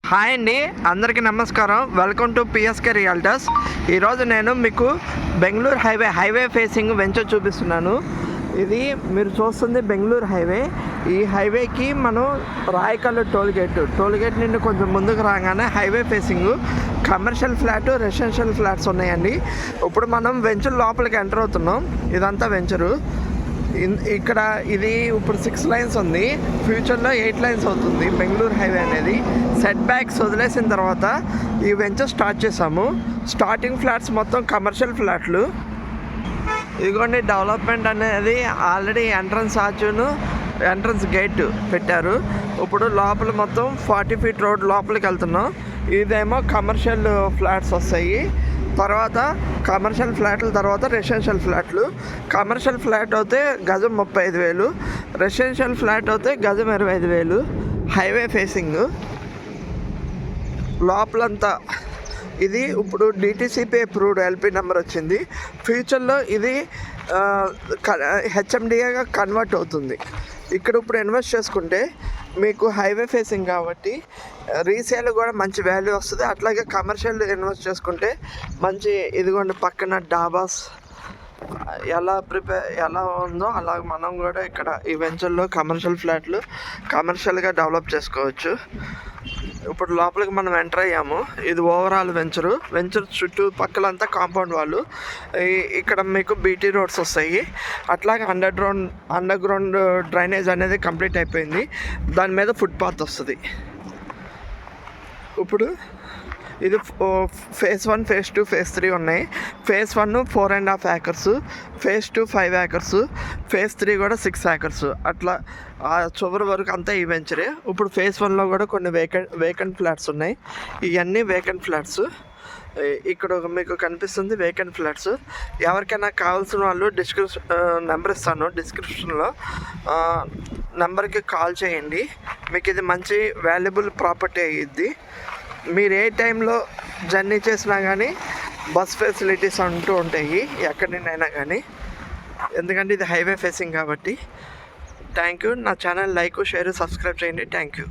Hi అండి, అందరికీ నమస్కారం. Welcome to PSK realtors. ఈరోజు నేను మీకు బెంగళూరు హైవే ఫేసింగ్ వెంచర్ చూపిస్తున్నాను. ఇది మీరు చూస్తుంది బెంగళూరు హైవే. ఈ హైవేకి మనం రాయకల్లు టోల్గేట్ నుండి కొంచెం ముందుకు రాగానే highway facing commercial flat, residential flats ఉన్నాయండి. ఇప్పుడు మనం వెంచర్ లోపలికి ఎంటర్ అవుతున్నాం. ఇదంతా వెంచరు. ఇక్కడ ఇది ఇప్పుడు 6 లైన్స్ ఉంది, ఫ్యూచర్లో 8 లైన్స్ అవుతుంది బెంగళూరు హైవే అనేది. సెట్ బ్యాక్స్ వదిలేసిన తర్వాత ఈ వెంచర్ స్టార్ట్ చేసాము. స్టార్టింగ్ ఫ్లాట్స్ మొత్తం కమర్షియల్ ఫ్లాట్లు. ఇదిగోండి, డెవలప్మెంట్ అనేది ఆల్రెడీ ఎంట్రన్స్ గేట్ పెట్టారు. ఇప్పుడు లోపల మొత్తం 40 ఫీట్ రోడ్ లోపలికి వెళ్తున్నాం. ఇదేమో కమర్షియల్ ఫ్లాట్స్ వస్తాయి. తర్వాత కమర్షియల్ ఫ్లాట్ల తర్వాత రెసిడెన్షియల్ ఫ్లాట్లు. కమర్షియల్ ఫ్లాట్ అయితే గజం 35,000, రెసిడెన్షియల్ ఫ్లాట్ అయితే గజం 25,000. హైవే ఫేసింగ్ లోపలంతా ఇది ఇప్పుడు డిటీసీపీ అప్రూవ్డ్ ఎల్పీ నెంబర్ వచ్చింది. ఫ్యూచర్లో ఇది హెచ్ఎండిఏగా కన్వర్ట్ అవుతుంది. ఇక్కడ ఇప్పుడు ఇన్వెస్ట్ చేసుకుంటే మీకు హైవే ఫేసింగ్ కాబట్టి రీసేల్ కూడా మంచి వాల్యూ వస్తుంది. అట్లాగే కమర్షియల్ ఇన్వెస్ట్ చేసుకుంటే మంచి, ఇదిగోండి పక్కన డాబాస్ ఎలా ఉందో అలాగ మనం కూడా ఇక్కడ ఈ వెంచర్లో కమర్షియల్ ఫ్లాట్లు కమర్షియల్గా డెవలప్ చేసుకోవచ్చు. ఇప్పుడు లోపలికి మనం ఎంటర్ అయ్యాము. ఇది ఓవరాల్ వెంచర్ చుట్టూ పక్కలంతా కాంపౌండ్ వాళ్ళు. ఇక్కడ మీకు బీటీ రోడ్స్ వస్తాయి. అట్లాగే అండర్ గ్రౌండ్ డ్రైనేజ్ అనేది కంప్లీట్ అయిపోయింది. దాని మీద ఫుట్పాత్ వస్తుంది. ఇప్పుడు ఇది ఫేజ్ 1, ఫేజ్ 2, ఫేజ్ 3 ఉన్నాయి. Phase 1 4.5 acres, phase 2 5 acres, phase 3 కూడా 6 acres. అట్లా ఆ చివరి వరకు అంతా ఈ వెంచరే. ఇప్పుడు ఫేజ్ 1లో కూడా కొన్ని వేకెంట్ ఫ్లాట్స్ ఉన్నాయి. ఇవన్నీ వేకెంట్ ఫ్లాట్స్. ఇక్కడ మీకు కనిపిస్తుంది వేకెంట్ ఫ్లాట్స్. ఎవరికైనా కావాల్సిన వాళ్ళు నెంబర్ ఇస్తాను డిస్క్రిప్షన్లో. నెంబర్కి కాల్ చేయండి. మీకు ఇది మంచి వాల్యుబుల్ ప్రాపర్టీ అయ్యిద్ది. మీరు ఏ టైంలో జర్నీ చేసినా కానీ బస్ ఫెసిలిటీస్ అంటూ ఉంటాయి ఎక్కడినైనా కానీ, ఎందుకంటే ఇది హైవే ఫేసింగ్ కాబట్టి. Thank you. నా ఛానల్ లైక్, షేర్, సబ్స్క్రైబ్ చేయండి. Thank you.